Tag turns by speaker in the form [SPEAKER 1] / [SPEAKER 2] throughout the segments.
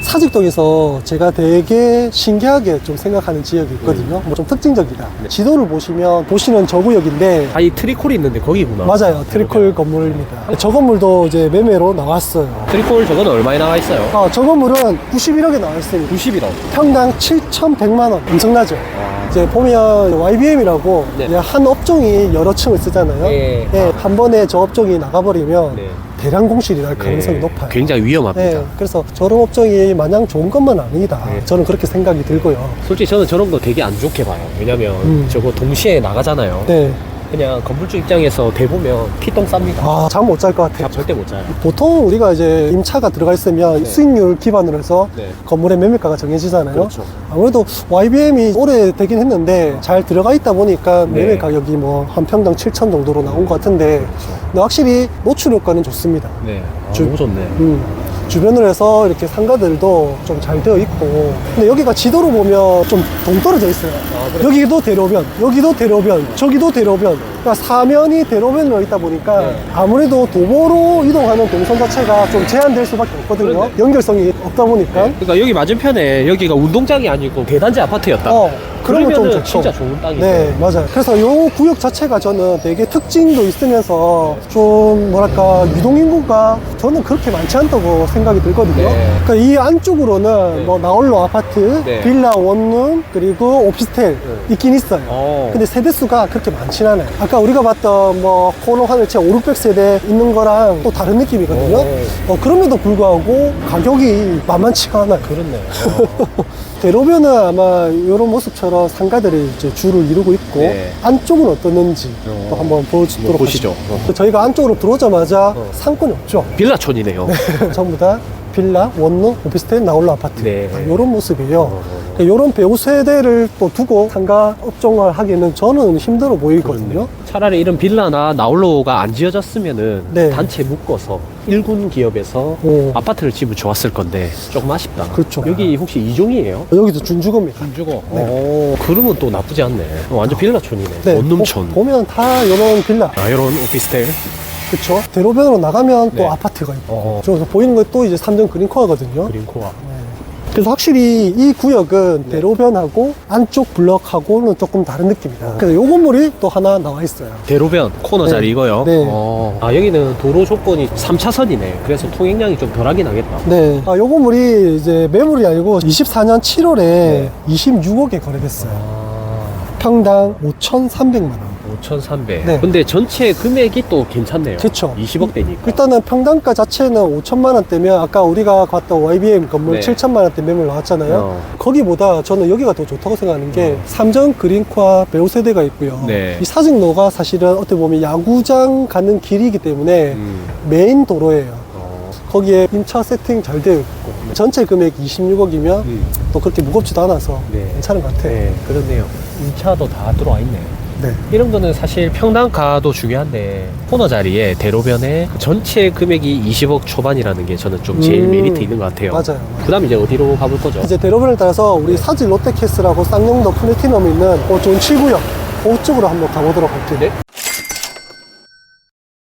[SPEAKER 1] 사직동에서 제가 되게 신기하게 좀 생각하는 지역이 있거든요. 뭐 좀 특징적이다. 지도를 보시면 보시는 저 구역인데
[SPEAKER 2] 아, 이 트리콜이 있는데 거기구나.
[SPEAKER 1] 맞아요. 트리콜 건물입니다. 저 건물도 이제 매매로 나왔어요.
[SPEAKER 2] 트리콜 저거는 얼마에 나와 있어요?
[SPEAKER 1] 저 건물은 91억에 나와 있습니다.
[SPEAKER 2] 90이라고.
[SPEAKER 1] 평당 7,100만 원. 엄청나죠?
[SPEAKER 2] 와.
[SPEAKER 1] 이제 보면 YBM이라고
[SPEAKER 2] 네.
[SPEAKER 1] 한 업종이 여러 층을 쓰잖아요.
[SPEAKER 2] 네.
[SPEAKER 1] 예, 한 번에 저 업종이 나가버리면
[SPEAKER 2] 네.
[SPEAKER 1] 대량 공실이 날 가능성이
[SPEAKER 2] 네.
[SPEAKER 1] 높아요.
[SPEAKER 2] 굉장히 위험합니다.
[SPEAKER 1] 네, 그래서 저런 업종이 마냥 좋은 것만 아니다.
[SPEAKER 2] 네.
[SPEAKER 1] 저는 그렇게 생각이 들고요.
[SPEAKER 2] 솔직히 저는 저런 거 되게 안 좋게 봐요. 왜냐면 저거 동시에 나가잖아요.
[SPEAKER 1] 네.
[SPEAKER 2] 그냥 건물주 입장에서 대보면 피똥 쌉니다.
[SPEAKER 1] 잠 못 잘 것 같아요.
[SPEAKER 2] 절대 못 자요.
[SPEAKER 1] 보통 우리가 이제 임차가 들어가 있으면
[SPEAKER 2] 네.
[SPEAKER 1] 수익률 기반으로 해서
[SPEAKER 2] 네.
[SPEAKER 1] 건물의 매매가가 정해지잖아요.
[SPEAKER 2] 그렇죠.
[SPEAKER 1] 아무래도 YBM이 오래되긴 했는데 잘 들어가 있다 보니까
[SPEAKER 2] 네.
[SPEAKER 1] 매매 가격이 뭐 한 평당 7천 정도로 나온 것 같은데 근데 확실히 노출 효과는 좋습니다.
[SPEAKER 2] 네. 아,
[SPEAKER 1] 주-
[SPEAKER 2] 너무 좋네.
[SPEAKER 1] 주변으로 해서 이렇게 상가들도 좀 잘 되어 있고 근데 여기가 지도로 보면 좀 동떨어져 있어요.
[SPEAKER 2] 그래요?
[SPEAKER 1] 여기도 대로변, 여기도 대로변, 저기도 대로변. 그러니까 사면이 대로변으로 있다 보니까
[SPEAKER 2] 네.
[SPEAKER 1] 아무래도 도보로 이동하는 동선 자체가 좀 제한될 수밖에 없거든요.
[SPEAKER 2] 그러네.
[SPEAKER 1] 연결성이 없다 보니까.
[SPEAKER 2] 그러니까 여기 맞은편에 여기가 운동장이 아니고 대단지 아파트였다.
[SPEAKER 1] 그런 건 좀
[SPEAKER 2] 그러면은
[SPEAKER 1] 좋죠.
[SPEAKER 2] 진짜 좋은 땅이죠.
[SPEAKER 1] 네, 맞아요. 그래서 요 구역 자체가 저는 되게 특징도 있으면서 좀 뭐랄까 유동인구가 저는 그렇게 많지 않다고 생각이 들거든요.
[SPEAKER 2] 네.
[SPEAKER 1] 그러니까 이 안쪽으로는
[SPEAKER 2] 네.
[SPEAKER 1] 뭐 나홀로 아파트,
[SPEAKER 2] 네.
[SPEAKER 1] 빌라, 원룸, 그리고 오피스텔 있긴 있어요. 근데 세대수가 그렇게 많진 않아요. 아까 우리가 봤던 뭐 코너 하늘채 5, 600세대 있는 거랑 또 다른 느낌이거든요. 그럼에도 불구하고 가격이 만만치가 않아요.
[SPEAKER 2] 그렇네.
[SPEAKER 1] 대로변은 아마 이런 모습처럼 상가들이 이제 줄을 이루고 있고
[SPEAKER 2] 네.
[SPEAKER 1] 안쪽은 어떻는지 또 한번 보여주도록
[SPEAKER 2] 보시죠.
[SPEAKER 1] 하겠습니다. 저희가 안쪽으로 들어오자마자 상권이 없죠.
[SPEAKER 2] 빌라촌이네요.
[SPEAKER 1] 전부 다 빌라, 원룸, 오피스텔, 나홀로 아파트
[SPEAKER 2] 네.
[SPEAKER 1] 이런 모습이에요. 이런 배우 세대를 또 두고 상가 업종을 하기는 저는 힘들어 보이거든요.
[SPEAKER 2] 차라리 이런 빌라나 나홀로가 안 지어졌으면은
[SPEAKER 1] 네.
[SPEAKER 2] 단체 묶어서 1군 기업에서
[SPEAKER 1] 오.
[SPEAKER 2] 아파트를 지으면 좋았을 건데 조금 아쉽다.
[SPEAKER 1] 그렇죠.
[SPEAKER 2] 여기 혹시 이종이에요?
[SPEAKER 1] 여기도 준주거입니다.
[SPEAKER 2] 준주거. 그러면 또 나쁘지 않네. 완전 빌라촌이네.
[SPEAKER 1] 네,
[SPEAKER 2] 원룸촌.
[SPEAKER 1] 보면 다 이런 빌라.
[SPEAKER 2] 이런 오피스텔.
[SPEAKER 1] 그쵸? 대로변으로 나가면 또
[SPEAKER 2] 네.
[SPEAKER 1] 아파트가 있고 저기서 보이는 것도 이제 삼정 그린코어거든요.
[SPEAKER 2] 그린코아.
[SPEAKER 1] 그래서 확실히 이 구역은 대로변하고 안쪽 블럭하고는 조금 다른 느낌이다. 그래서 요 건물이 또 하나 나와 있어요.
[SPEAKER 2] 대로변 코너
[SPEAKER 1] 네.
[SPEAKER 2] 자리 이거요.
[SPEAKER 1] 네.
[SPEAKER 2] 아, 여기는 도로 조건이 3차선이네. 그래서 통행량이 좀 덜하긴 하겠다.
[SPEAKER 1] 네. 요 건물이 이제 매물이 아니고 24년 7월에 26억에 거래됐어요. 평당 5,300만 원.
[SPEAKER 2] 5,300.
[SPEAKER 1] 네.
[SPEAKER 2] 근데 전체 금액이 또 괜찮네요.
[SPEAKER 1] 그쵸.
[SPEAKER 2] 20억대니까.
[SPEAKER 1] 일단은 평당가 자체는 5천만 원대면 아까 우리가 봤던 YBM 건물
[SPEAKER 2] 네.
[SPEAKER 1] 7천만 원대 매물 나왔잖아요.
[SPEAKER 2] 어.
[SPEAKER 1] 거기보다 저는 여기가 더 좋다고 생각하는 게 삼정 그린코아 배우 세대가 있고요.
[SPEAKER 2] 네.
[SPEAKER 1] 이 사직로가 사실은 어떻게 보면 야구장 가는 길이기 때문에 메인 도로예요. 거기에 임차 세팅 잘 되어 있고 전체 금액 26억이면 또 그렇게 무겁지도 않아서
[SPEAKER 2] 네.
[SPEAKER 1] 괜찮은 것 같아요.
[SPEAKER 2] 네, 그렇네요. 임차도 다 들어와 있네.
[SPEAKER 1] 네.
[SPEAKER 2] 이런 거는 사실 평당가도 중요한데 코너 자리에 대로변에 전체 금액이 20억 초반이라는 게 저는 좀 제일 메리트 있는 것 같아요.
[SPEAKER 1] 맞아요.
[SPEAKER 2] 그 다음 이제 어디로 가볼 거죠?
[SPEAKER 1] 이제 대로변을 따라서 우리 사직 롯데캐슬하고 쌍용도 플래티넘 있는 좋은 7구역 그쪽으로 한번 가보도록 할게요.
[SPEAKER 2] 네.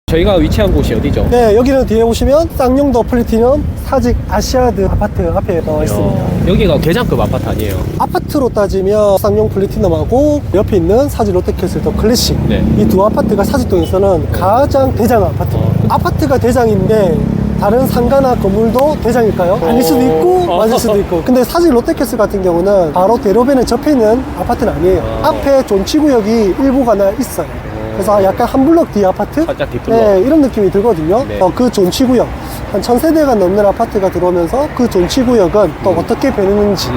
[SPEAKER 2] 저희가 위치한 곳이 어디죠?
[SPEAKER 1] 네, 여기는 뒤에 보시면 쌍용도 플래티넘 사직 아시아드 아파트 앞에 나와 있습니다.
[SPEAKER 2] 여기가 대장급 아파트 아니에요?
[SPEAKER 1] 아파트로 따지면 쌍용 플래티넘하고 옆에 있는 사직 롯데캐슬 더 클래식
[SPEAKER 2] 네.
[SPEAKER 1] 이 두 아파트가 사직동에서는 가장 대장 아파트. 아파트가 대장인데 다른 상가나 건물도 대장일까요? 아닐 수도 있고 맞을 수도 있고. 근데 사직 롯데캐슬 같은 경우는 바로 대로변에 접해 있는 아파트는 아니에요. 앞에 존치구역이 일부가 하나 있어요. 그래서 약간 한 블럭 뒤 아파트?
[SPEAKER 2] 살짝 뒷블럭.
[SPEAKER 1] 네, 이런 느낌이 들거든요.
[SPEAKER 2] 네.
[SPEAKER 1] 그 존치구역 한 1000세대가 넘는 아파트가 들어오면서 그 존치구역은 또 어떻게 변했는지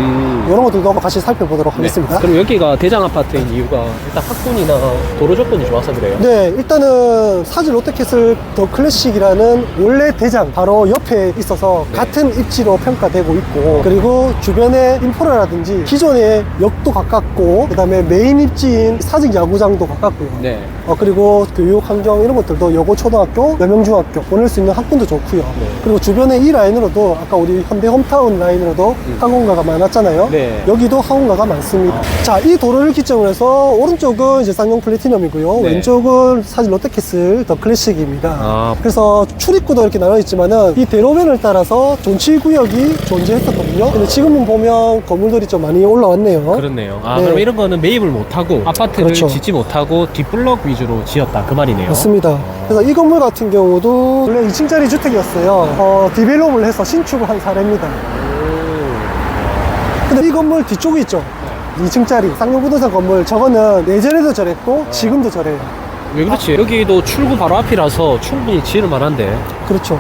[SPEAKER 1] 이런 것들도 같이 살펴보도록 하겠습니다.
[SPEAKER 2] 네. 그럼 여기가 대장 아파트인 이유가 일단 학군이나 도로 조건이 좋아서 그래요?
[SPEAKER 1] 네, 일단은 사직 롯데캐슬 더 클래식이라는 원래 대장 바로 옆에 있어서 같은 입지로 평가되고 있고 그리고 주변에 인프라라든지 기존의 역도 가깝고 그 다음에 메인 입지인 사직 야구장도 가깝고요.
[SPEAKER 2] 네.
[SPEAKER 1] 그리고 교육 환경 이런 것들도 여고 초등학교, 여명중학교 보낼 수 있는 학군도 좋고요.
[SPEAKER 2] 네.
[SPEAKER 1] 그리고 주변에 이 라인으로도 아까 우리 현대 홈타운 라인으로도 학원가가 많았잖아요.
[SPEAKER 2] 네.
[SPEAKER 1] 여기도 학원가가 많습니다. 자, 이 도로를 기점으로 해서 오른쪽은 이제 쌍용 플래티넘이고요.
[SPEAKER 2] 네.
[SPEAKER 1] 왼쪽은 사실 롯데캐슬 더 클래식입니다.
[SPEAKER 2] 아.
[SPEAKER 1] 그래서 출입구도 이렇게 나눠 있지만은 이 대로변을 따라서 존치구역이 존재했었거든요. 근데 지금은 보면 건물들이 좀 많이 올라왔네요.
[SPEAKER 2] 그렇네요. 아,
[SPEAKER 1] 네.
[SPEAKER 2] 그럼 이런 거는 매입을 못하고 아파트를
[SPEAKER 1] 그렇죠.
[SPEAKER 2] 짓지 못하고 뒷블럭 위주로 지었다 그 말이네요.
[SPEAKER 1] 맞습니다. 그래서 이 건물 같은 경우도 원래 2층짜리 주택이었어요. 디벨롭을 해서 신축을 한 사례입니다. 근데 이 건물 뒤쪽이 있죠. 2층짜리 쌍용부동산 건물, 저거는 예전에도 저랬고 지금도 저래요.
[SPEAKER 2] 왜 그렇지? 여기도 출구 바로 앞이라서 충분히 지을 만한데.
[SPEAKER 1] 그렇죠.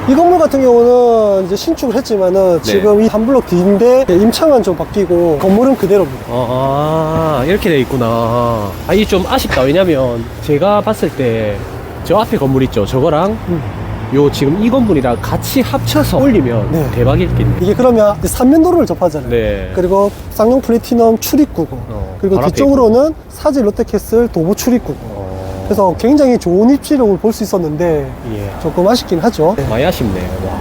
[SPEAKER 1] 이 건물 같은 경우는 이제 신축을 했지만은 지금 이 한 블록 뒤인데 임차만 좀 바뀌고 건물은 그대로입니다.
[SPEAKER 2] 이렇게 돼 있구나. 이게 좀 아쉽다. 왜냐면 제가 봤을 때 저 앞에 건물 있죠. 저거랑 요 지금 이 건물이랑 같이 합쳐서 올리면
[SPEAKER 1] 네.
[SPEAKER 2] 대박이겠네.
[SPEAKER 1] 이게 그러면 3면도로를 접하잖아요.
[SPEAKER 2] 네.
[SPEAKER 1] 그리고 쌍용 플래티넘 출입구고, 그리고
[SPEAKER 2] 바로 앞에
[SPEAKER 1] 뒤쪽으로는 사지 롯데캐슬 도보 출입구고. 그래서 굉장히 좋은 입지력을 볼 수 있었는데
[SPEAKER 2] 예.
[SPEAKER 1] 조금 아쉽긴 하죠.
[SPEAKER 2] 많이 아쉽네요. 와.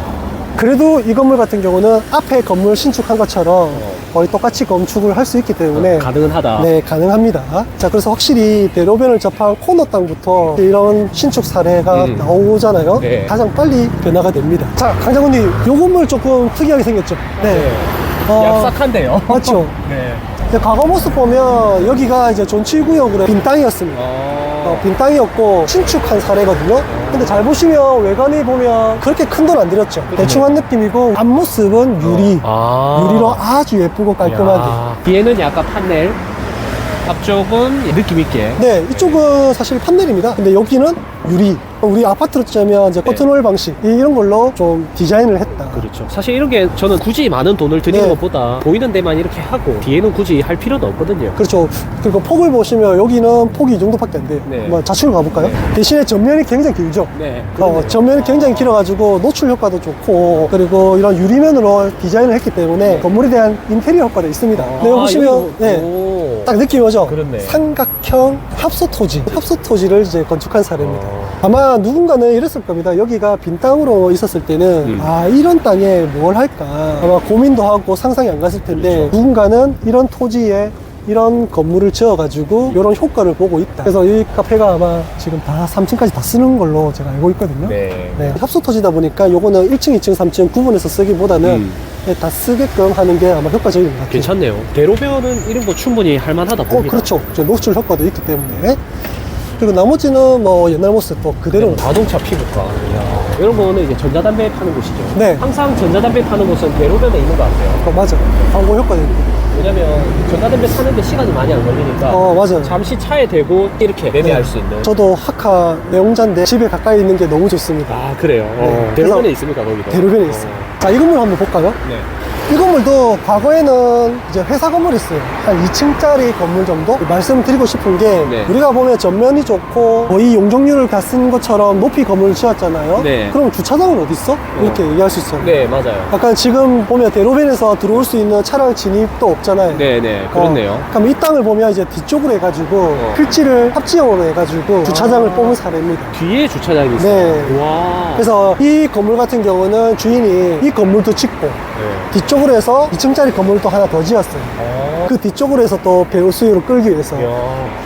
[SPEAKER 1] 그래도 이 건물 같은 경우는 앞에 건물 신축한 것처럼 거의 똑같이 건축을 할 수 있기 때문에
[SPEAKER 2] 가능은 하다.
[SPEAKER 1] 네, 가능합니다. 자, 그래서 확실히 대로변을 접한 코너 땅부터 이런 신축 사례가 나오잖아요.
[SPEAKER 2] 네.
[SPEAKER 1] 가장 빨리 변화가 됩니다. 자, 강 장군님, 요 건물 조금 특이하게 생겼죠? 네.
[SPEAKER 2] 얍삭한데요.
[SPEAKER 1] 맞죠?
[SPEAKER 2] 네.
[SPEAKER 1] 근데 과거 모습 보면 여기가 이제 존치구역으로 빈 땅이었습니다. 빈 땅이었고 신축한 사례거든요. 근데 잘 보시면 외관이 보면 그렇게 큰 돈 안 들였죠. 대충 한 느낌이고 앞모습은 유리. 유리로 아주 예쁘고 깔끔하게.
[SPEAKER 2] 뒤에는 약간 판넬, 앞쪽은 느낌 있게.
[SPEAKER 1] 네, 이쪽은 사실 판넬입니다. 근데 여기는 유리. 우리 아파트로 치면 이제 커튼홀 방식 이런 걸로 좀 디자인을 했다.
[SPEAKER 2] 그렇죠. 사실 이런 게 저는 굳이 많은 돈을 들이는
[SPEAKER 1] 네.
[SPEAKER 2] 것보다 보이는 데만 이렇게 하고 뒤에는 굳이 할 필요도 없거든요.
[SPEAKER 1] 그렇죠. 그리고 폭을 보시면 여기는 폭이 이 정도밖에 안 돼요.
[SPEAKER 2] 네.
[SPEAKER 1] 한번 좌측으로 가볼까요?
[SPEAKER 2] 네.
[SPEAKER 1] 대신에 전면이 굉장히 길죠.
[SPEAKER 2] 네.
[SPEAKER 1] 전면이 굉장히 길어가지고 노출 효과도 좋고 그리고 이런 유리면으로 디자인을 했기 때문에 건물에 대한 인테리어 효과도 있습니다. 네, 여기 보시면 네, 딱 느낌이 오죠?
[SPEAKER 2] 그렇네.
[SPEAKER 1] 삼각형 합소토지를 이제 건축한 사례입니다. 아마 누군가는 이랬을 겁니다. 여기가 빈 땅으로 있었을 때는 이런 땅에 뭘 할까 아마 고민도 하고 상상이 안 갔을 텐데
[SPEAKER 2] 그렇죠.
[SPEAKER 1] 누군가는 이런 토지에 이런 건물을 지어가지고 이런 효과를 보고 있다. 그래서 이 카페가 아마 지금 다 3층까지 다 쓰는 걸로 제가 알고 있거든요.
[SPEAKER 2] 네.
[SPEAKER 1] 합소토지다 보니까 요거는 1층, 2층, 3층 구분해서 쓰기보다는 다 쓰게끔 하는 게 아마 효과적인 것 같아요.
[SPEAKER 2] 괜찮네요. 대로변은 이런 거 충분히 할만하다 봅니다.
[SPEAKER 1] 그렇죠. 저 노출 효과도 있기 때문에. 그리고 나머지는 뭐 옛날 모습 또 그대로.
[SPEAKER 2] 자동차 피부과. 이야. 이런 거는 이제 전자담배 파는 곳이죠.
[SPEAKER 1] 네.
[SPEAKER 2] 항상 전자담배 파는 곳은 대로변에 있는 것 같아요.
[SPEAKER 1] 맞아. 광고 효과도 있고.
[SPEAKER 2] 왜냐면 전자담배 사는데 시간이 많이 안 걸리니까
[SPEAKER 1] 맞아요.
[SPEAKER 2] 잠시 차에 대고 이렇게 매매할 수 있는.
[SPEAKER 1] 저도 하카 내용자인데 집에 가까이 있는 게 너무 좋습니다.
[SPEAKER 2] 아, 그래요?
[SPEAKER 1] 네.
[SPEAKER 2] 대로변에
[SPEAKER 1] 그래서
[SPEAKER 2] 있습니까, 거기도?
[SPEAKER 1] 대로변에 있어요. 자, 이 건물 한번 볼까요?
[SPEAKER 2] 네.
[SPEAKER 1] 이 건물도 과거에는 이제 회사 건물이 있어요. 한 2층짜리 건물 정도? 말씀드리고 싶은 게
[SPEAKER 2] 네.
[SPEAKER 1] 우리가 보면 전면이 좋고 거의 용적률을 다 쓴 것처럼 높이 건물을 지었잖아요.
[SPEAKER 2] 네.
[SPEAKER 1] 그럼 주차장은 어디 있어? 이렇게 얘기할 수 있어요.
[SPEAKER 2] 네, 맞아요.
[SPEAKER 1] 약간 지금 보면 대로변에서 들어올 수 있는 차량 진입도 없잖아요.
[SPEAKER 2] 네네, 그렇네요.
[SPEAKER 1] 그럼 이 땅을 보면 이제 뒤쪽으로 해가지고 필지를 합지형으로 해가지고 주차장을 뽑은 사례입니다.
[SPEAKER 2] 뒤에 주차장이 있어요.
[SPEAKER 1] 네.
[SPEAKER 2] 와.
[SPEAKER 1] 그래서 이 건물 같은 경우는 주인이 이 건물도 짓고
[SPEAKER 2] 네.
[SPEAKER 1] 뒤쪽으로 해서 2층짜리 건물도 하나 더 지었어요. 그 뒤쪽으로 해서 또 배우 수요를 끌기 위해서
[SPEAKER 2] 이야,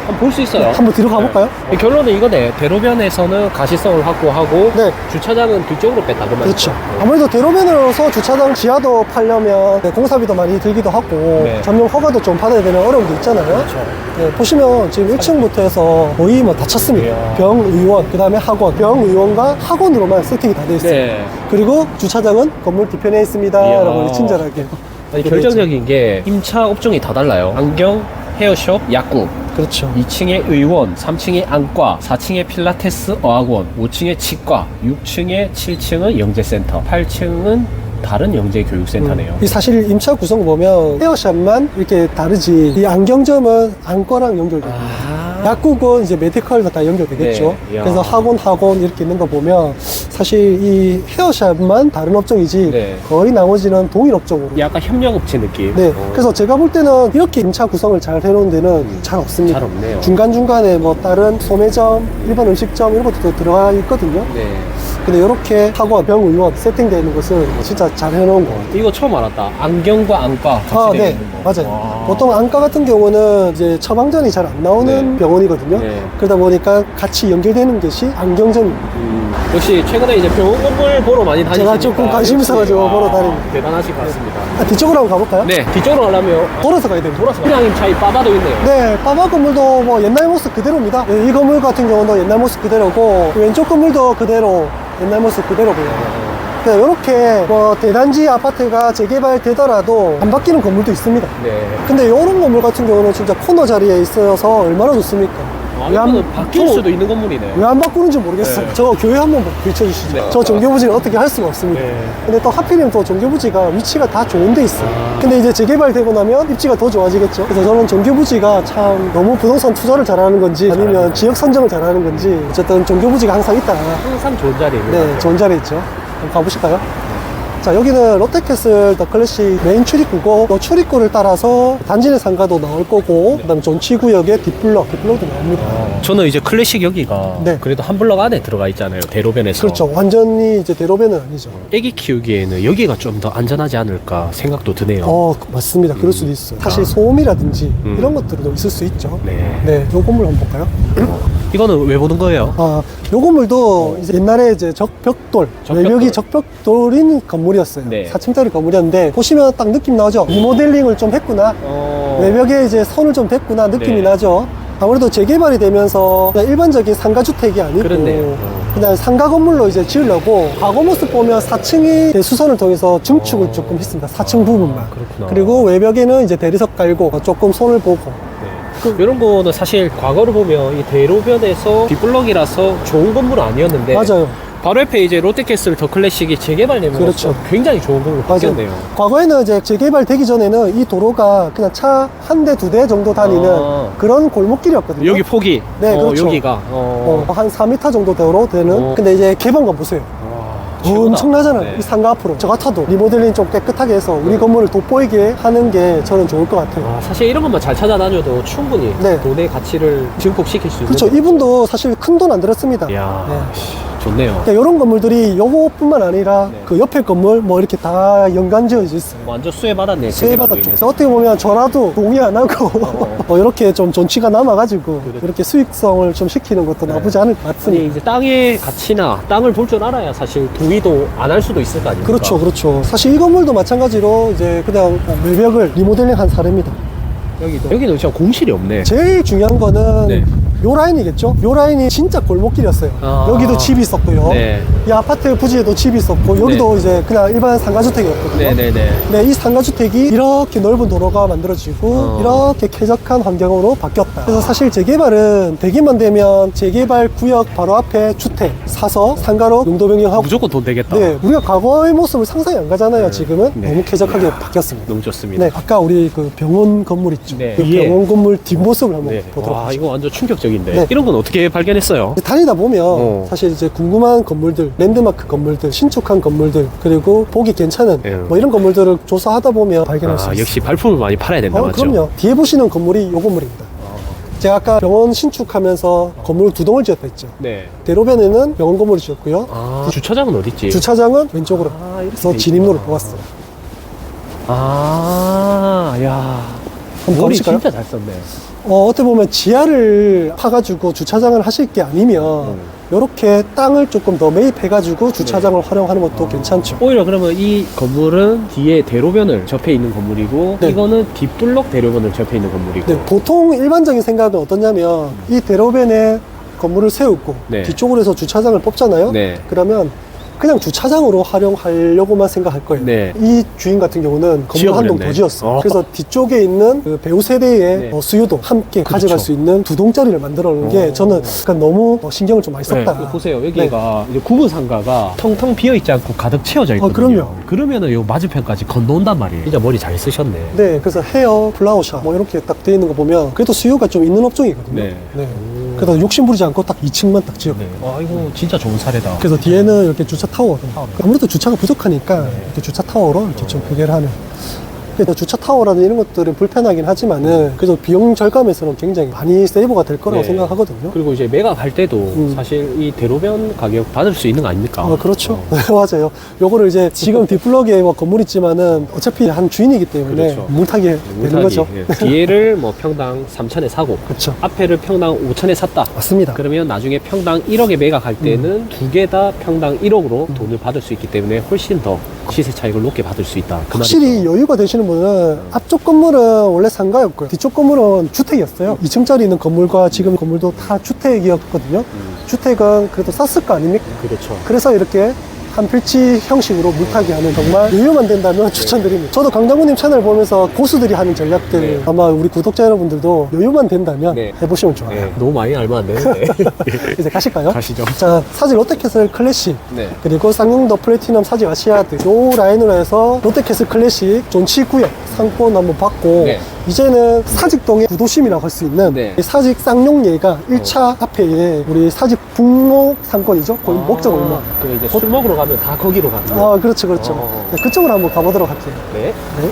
[SPEAKER 2] 한번 볼 수 있어요.
[SPEAKER 1] 한번 뒤로 가볼까요?
[SPEAKER 2] 네. 결론은 이거네. 대로변에서는 가시성을 확보하고
[SPEAKER 1] 네.
[SPEAKER 2] 주차장은 뒤쪽으로 뺐다 그 말이죠.
[SPEAKER 1] 그렇죠. 아무래도 대로변으로서 주차장 지하도 팔려면 공사비도 많이 들기도 하고
[SPEAKER 2] 네.
[SPEAKER 1] 전용 허가도 좀 받아야 되는 어려움도 있잖아요.
[SPEAKER 2] 그렇죠.
[SPEAKER 1] 네, 보시면 지금 1층부터 해서 거의 뭐 다 찼습니다.
[SPEAKER 2] 이야.
[SPEAKER 1] 병의원, 그 다음에 학원, 병의원과 학원으로만 세팅이 다 돼 있어요.
[SPEAKER 2] 네.
[SPEAKER 1] 그리고 주차장은 건물 뒤편에 있습니다.
[SPEAKER 2] 이야.
[SPEAKER 1] 라고 친절하게.
[SPEAKER 2] 아니,
[SPEAKER 1] 되어
[SPEAKER 2] 결정적인 게 임차 업종이 다 달라요. 안경, 헤어숍, 약국.
[SPEAKER 1] 그렇죠.
[SPEAKER 2] 2층에 의원, 3층에 안과, 4층에 필라테스 어학원, 5층에 치과, 6층에 7층은 영재센터, 8층은 다른 영재교육센터네요.
[SPEAKER 1] 이 사실 임차 구성 보면 헤어샵만 이렇게 다르지 이 안경점은 안과랑 연결돼요. 약국은 이제 메디컬과 다 연결되겠죠.
[SPEAKER 2] 네. 이야.
[SPEAKER 1] 그래서 학원 이렇게 있는 거 보면 사실 이 헤어샵만 다른 업종이지
[SPEAKER 2] 네.
[SPEAKER 1] 거의 나머지는 동일 업종으로.
[SPEAKER 2] 약간 협력업체 느낌.
[SPEAKER 1] 네. 그래서 제가 볼 때는 이렇게 임차 구성을 잘 해놓은 데는 잘 없습니다.
[SPEAKER 2] 잘 없네요.
[SPEAKER 1] 중간중간에 뭐 다른 소매점, 일반 음식점 이런 것도 들어가 있거든요.
[SPEAKER 2] 네.
[SPEAKER 1] 근데 이렇게 하고 병의원 세팅되어 있는 것은 진짜 잘 해놓은 거.
[SPEAKER 2] 이거 처음 알았다. 안경과 안과 같이
[SPEAKER 1] 아,
[SPEAKER 2] 되어
[SPEAKER 1] 네,
[SPEAKER 2] 있는 거.
[SPEAKER 1] 맞아요.
[SPEAKER 2] 와.
[SPEAKER 1] 보통 안과 같은 경우는 이제 처방전이 잘 안 나오는
[SPEAKER 2] 네.
[SPEAKER 1] 병원이거든요.
[SPEAKER 2] 네.
[SPEAKER 1] 그러다 보니까 같이 연결되는 것이 안경점입니다.
[SPEAKER 2] 역시 최근에 이제 병원 건물 보러 많이 다니시니까
[SPEAKER 1] 제가 조금 관심 있어가지고 보러 다닙니다.
[SPEAKER 2] 대단하실 것 같습니다.
[SPEAKER 1] 뒤쪽으로 한번 가볼까요?
[SPEAKER 2] 네, 뒤쪽으로 가려면
[SPEAKER 1] 돌아서 가야 됩니다.
[SPEAKER 2] 돌아서 그냥 차이 빠바도 있네요.
[SPEAKER 1] 네, 빠바 건물도 뭐 옛날 모습 그대로입니다. 이 건물 같은 경우도 옛날 모습 그대로고 왼쪽 건물도 그대로 옛날 모습 그대로고요. 네, 이렇게 뭐 대단지 아파트가 재개발되더라도 안 바뀌는 건물도 있습니다.
[SPEAKER 2] 네.
[SPEAKER 1] 근데 이런 건물 같은 경우는 진짜 코너 자리에 있어서 얼마나 좋습니까?
[SPEAKER 2] 아,
[SPEAKER 1] 왜 안-
[SPEAKER 2] 이거는 바뀔
[SPEAKER 1] 저-
[SPEAKER 2] 수도 있는 건물이네요.
[SPEAKER 1] 왜 안 바꾸는지 모르겠어요.
[SPEAKER 2] 네.
[SPEAKER 1] 저 교회 한번 비춰주시죠.
[SPEAKER 2] 네.
[SPEAKER 1] 저 정교부지는 어떻게 할 수가 없습니다.
[SPEAKER 2] 네.
[SPEAKER 1] 근데 또 하필이면 또 정교부지가 위치가 다 좋은 데 있어요.
[SPEAKER 2] 아.
[SPEAKER 1] 근데 이제 재개발되고 나면 입지가 더 좋아지겠죠. 그래서 저는 정교부지가 참 너무 부동산 투자를 잘하는 건지 아니면 지역 선정을 잘하는 건지 어쨌든 정교부지가 항상 있다.
[SPEAKER 2] 항상 좋은 자리에 있는 것
[SPEAKER 1] 네,
[SPEAKER 2] 같아요.
[SPEAKER 1] 좋은 자리에 있죠. 한번 가보실까요? 자, 여기는 롯데캐슬 더 클래식 메인 출입구고 또 출입구를 따라서 단지 내 상가도 나올 거고 그다음에 존치구역의 뒷블럭도 나옵니다.
[SPEAKER 2] 저는 이제 클래식 여기가
[SPEAKER 1] 네.
[SPEAKER 2] 그래도 한 블럭 안에 들어가 있잖아요. 대로변에서.
[SPEAKER 1] 그렇죠. 완전히 이제 대로변은 아니죠.
[SPEAKER 2] 애기 키우기에는 여기가 좀 더 안전하지 않을까 생각도 드네요.
[SPEAKER 1] 맞습니다. 그럴 수도 있어요. 사실 소음이라든지 이런 것들도 있을 수 있죠.
[SPEAKER 2] 네.
[SPEAKER 1] 네, 요 건물 한번 볼까요?
[SPEAKER 2] 이거는 왜 보는 거예요?
[SPEAKER 1] 요 건물도 이제 옛날에 이제 적벽돌, 외벽이 적벽돌인 건물이었어요.
[SPEAKER 2] 네.
[SPEAKER 1] 4층짜리 건물이었는데 보시면 딱 느낌 나죠? 리모델링을 좀 했구나. 외벽에 이제 선을 좀 댔구나 느낌이
[SPEAKER 2] 네.
[SPEAKER 1] 나죠. 아무래도 재개발이 되면서 그냥 일반적인 상가주택이 아니고
[SPEAKER 2] 그렇네요.
[SPEAKER 1] 그냥 상가 건물로 이제 지으려고 과거 모습 보면 4층이 수선을 통해서 증축을 조금 했습니다. 4층 부분만.
[SPEAKER 2] 그렇구나.
[SPEAKER 1] 그리고 외벽에는 이제 대리석 깔고 조금 손을 보고.
[SPEAKER 2] 이런 거는 사실 과거를 보면 이 대로변에서 뒷블럭이라서 좋은 건물은 아니었는데
[SPEAKER 1] 맞아요.
[SPEAKER 2] 바로 옆에 이제 롯데캐슬 더 클래식이 재개발되면서
[SPEAKER 1] 그렇죠.
[SPEAKER 2] 굉장히 좋은 건물로
[SPEAKER 1] 맞아요.
[SPEAKER 2] 바뀌었네요.
[SPEAKER 1] 과거에는 이제 재개발되기 전에는 이 도로가 그냥 차 한 대, 두 대 정도 다니는
[SPEAKER 2] 아.
[SPEAKER 1] 그런 골목길이었거든요.
[SPEAKER 2] 여기 폭이
[SPEAKER 1] 네, 그렇죠.
[SPEAKER 2] 여기가
[SPEAKER 1] 한 4m 정도 도로 되는. 근데 이제 개방감 보세요.
[SPEAKER 2] 최고다.
[SPEAKER 1] 엄청나잖아요.
[SPEAKER 2] 네.
[SPEAKER 1] 이 상가 앞으로. 저 같아도 리모델링 좀 깨끗하게 해서 우리 건물을 돋보이게 하는 게 저는 좋을 것 같아요.
[SPEAKER 2] 사실 이런 것만 잘 찾아다녀도 충분히
[SPEAKER 1] 네.
[SPEAKER 2] 돈의 가치를 증폭시킬 수 있는
[SPEAKER 1] 그렇죠. 이분도 사실 큰 돈 안 들었습니다.
[SPEAKER 2] 이야
[SPEAKER 1] 네.
[SPEAKER 2] 좋네요.
[SPEAKER 1] 이런 건물들이 요거뿐만 아니라
[SPEAKER 2] 네.
[SPEAKER 1] 그 옆에 건물 뭐 이렇게 다 연관지어져 있어요.
[SPEAKER 2] 완전 수혜받았네.
[SPEAKER 1] 수혜받았죠. 그래서 어떻게 보면 전화도 동의 안 하고 뭐 이렇게 좀 존치가 남아가지고
[SPEAKER 2] 그렇죠.
[SPEAKER 1] 이렇게 수익성을 좀 시키는 것도 나쁘지 않을 것
[SPEAKER 2] 아니
[SPEAKER 1] 같습니다.
[SPEAKER 2] 이제 땅의 가치나 땅을 볼 줄 알아야 사실 동의도 안 할 수도 있을 거 아닙니까?
[SPEAKER 1] 그렇죠, 그렇죠. 사실 이 건물도 마찬가지로 이제 그냥 외벽을 리모델링한 사례입니다.
[SPEAKER 2] 여기는 진짜 공실이 없네.
[SPEAKER 1] 제일 중요한 거는
[SPEAKER 2] 네.
[SPEAKER 1] 요 라인이겠죠? 요 라인이 진짜 골목길이었어요.
[SPEAKER 2] 아.
[SPEAKER 1] 여기도 집이 있었고요.
[SPEAKER 2] 네.
[SPEAKER 1] 이 아파트 부지에도 집이 있었고 여기도 이제 그냥 일반 상가주택이었거든요.
[SPEAKER 2] 네네네.
[SPEAKER 1] 네, 이 상가주택이 이렇게 넓은 도로가 만들어지고 이렇게 쾌적한 환경으로 바뀌었다. 그래서 사실 재개발은 되기만 되면 재개발 구역 바로 앞에 주택 사서 상가로 용도 변경하고
[SPEAKER 2] 무조건 돈 되겠다.
[SPEAKER 1] 네, 우리가 과거의 모습을 상상이 안 가잖아요. 지금은
[SPEAKER 2] 네.
[SPEAKER 1] 너무 쾌적하게 바뀌었습니다.
[SPEAKER 2] 너무 좋습니다.
[SPEAKER 1] 네, 아까 우리 그 병원 건물 있죠.
[SPEAKER 2] 네.
[SPEAKER 1] 그
[SPEAKER 2] 예.
[SPEAKER 1] 병원 건물 뒷모습을 한번
[SPEAKER 2] 네.
[SPEAKER 1] 보도록
[SPEAKER 2] 와
[SPEAKER 1] 하죠.
[SPEAKER 2] 이거 완전 충격적인데.
[SPEAKER 1] 네.
[SPEAKER 2] 이런 건 어떻게 발견했어요?
[SPEAKER 1] 다니다 보면 사실 이제 궁금한 건물들, 랜드마크 건물들, 신축한 건물들, 그리고 보기 괜찮은
[SPEAKER 2] 예.
[SPEAKER 1] 뭐 이런 건물들을 조사하다 보면 발견할 수 있어요.
[SPEAKER 2] 역시 발품을 많이 팔아야 된다 맞죠?
[SPEAKER 1] 그럼요. 뒤에 보시는 건물이 요 건물입니다. 제가 아까 병원 신축하면서 건물 두 동을 지었다 했죠.
[SPEAKER 2] 네.
[SPEAKER 1] 대로변에는 병원 건물을 지었고요.
[SPEAKER 2] 주차장은 어디 있지?
[SPEAKER 1] 주차장은 왼쪽으로.
[SPEAKER 2] 이렇게
[SPEAKER 1] 그래서
[SPEAKER 2] 돼
[SPEAKER 1] 진입로를 뽑았어요.
[SPEAKER 2] 야.
[SPEAKER 1] 한번
[SPEAKER 2] 머리
[SPEAKER 1] 가보실까요?
[SPEAKER 2] 진짜 잘 썼네.
[SPEAKER 1] 어떻게 보면 지하를 파가지고 주차장을 하실 게 아니면 이렇게 땅을 조금 더 매입해가지고 주차장을 활용하는 것도 괜찮죠.
[SPEAKER 2] 오히려 그러면 이 건물은 뒤에 대로변을 접해 있는 건물이고
[SPEAKER 1] 네.
[SPEAKER 2] 이거는 뒷블럭 대로변을 접해 있는 건물이고.
[SPEAKER 1] 네, 보통 일반적인 생각은 어떠냐면 이 대로변에 건물을 세우고
[SPEAKER 2] 네.
[SPEAKER 1] 뒤쪽으로 해서 주차장을 뽑잖아요.
[SPEAKER 2] 네.
[SPEAKER 1] 그러면 그냥 주차장으로 활용하려고만 생각할 거예요.
[SPEAKER 2] 네.
[SPEAKER 1] 이 주인 같은 경우는 건물 한 동
[SPEAKER 2] 지어버렸네.
[SPEAKER 1] 더 지었어요.
[SPEAKER 2] 어.
[SPEAKER 1] 그래서 뒤쪽에 있는 그 배우 세대의
[SPEAKER 2] 네.
[SPEAKER 1] 수요도 함께 가져갈
[SPEAKER 2] 그렇죠.
[SPEAKER 1] 수 있는 두 동짜리를 만들어 놓은 게 저는 약간 너무 신경을 좀 많이 썼다.
[SPEAKER 2] 네, 이거 보세요. 여기가 이제 구분 상가가 텅텅 비어 있지 않고 가득 채워져 있거든요.
[SPEAKER 1] 그럼요.
[SPEAKER 2] 그러면은 요 맞은편까지 건너온단 말이에요. 진짜 머리 잘 쓰셨네.
[SPEAKER 1] 네, 그래서 헤어, 플라워샵 뭐 이렇게 딱 돼 있는 거 보면 그래도 수요가 좀 있는 업종이거든요.
[SPEAKER 2] 네.
[SPEAKER 1] 네. 그래서 욕심부리지 않고 딱 2층만 딱 지었고.
[SPEAKER 2] 네. 아, 이거 진짜 좋은 사례다.
[SPEAKER 1] 그래서 뒤에는 이렇게 주차 타워로. 아무래도 주차가 부족하니까 이렇게 주차 타워로 이렇게 좀 구개를 하는. 근데 주차 타워라든 이런 것들은 불편하긴 하지만은 그래도 비용 절감에서는 굉장히 많이 세이버가 될 거라고
[SPEAKER 2] 네.
[SPEAKER 1] 생각하거든요.
[SPEAKER 2] 그리고 이제 매각할 때도 사실 이 대로변 가격 받을 수 있는 거 아닙니까?
[SPEAKER 1] 그렇죠. 맞아요. 요거를 이제 지금 뒷블럭에 뭐 건물 있지만은 어차피 한 주인이기 때문에
[SPEAKER 2] 그렇죠.
[SPEAKER 1] 물타기 되는 거죠.
[SPEAKER 2] 예. 뒤에를 뭐 평당 3천에 사고
[SPEAKER 1] 그렇죠.
[SPEAKER 2] 앞에를 평당 5천에 샀다.
[SPEAKER 1] 맞습니다.
[SPEAKER 2] 그러면 나중에 평당 1억에 매각할 때는 두 개 다 평당 1억으로 돈을 받을 수 있기 때문에 훨씬 더 시세 차익을 높게 받을 수 있다. 그
[SPEAKER 1] 확실히
[SPEAKER 2] 말이죠.
[SPEAKER 1] 여유가 되시는 분은 앞쪽 건물은 원래 상가였고요. 뒤쪽 건물은 주택이었어요. 2층짜리 있는 건물과 지금 건물도 다 주택이었거든요. 주택은 그래도 쌌을 거 아닙니까?
[SPEAKER 2] 그렇죠.
[SPEAKER 1] 그래서 이렇게 한 필지 형식으로 물타기 하는 정말 여유만 된다면 추천드립니다. 저도 강장군님 채널 보면서 고수들이 하는 전략들
[SPEAKER 2] 네.
[SPEAKER 1] 아마 우리 구독자 여러분들도 여유만 된다면
[SPEAKER 2] 네.
[SPEAKER 1] 해보시면 좋아요.
[SPEAKER 2] 네, 너무 많이 알면 안 되는데.
[SPEAKER 1] 이제 가실까요?
[SPEAKER 2] 가시죠.
[SPEAKER 1] 자, 사직 롯데캐슬 클래식
[SPEAKER 2] 네.
[SPEAKER 1] 그리고 쌍용도 플래티넘 사직 아시아드 요 라인으로 해서 롯데캐슬 클래식 존치 구역 상권 한번 받고
[SPEAKER 2] 네.
[SPEAKER 1] 이제는 사직동의 구도심이라고 할 수 있는
[SPEAKER 2] 네.
[SPEAKER 1] 이 사직 쌍용예가 1차 앞에 우리 사직 북로 상권이죠. 거기 목적 얼마.
[SPEAKER 2] 그 이제 술 먹으러 가면 다 거기로 가는 거.
[SPEAKER 1] 아, 그렇죠, 그렇죠. 네, 그쪽으로 한번 가보도록 할게요.
[SPEAKER 2] 네.
[SPEAKER 1] 네.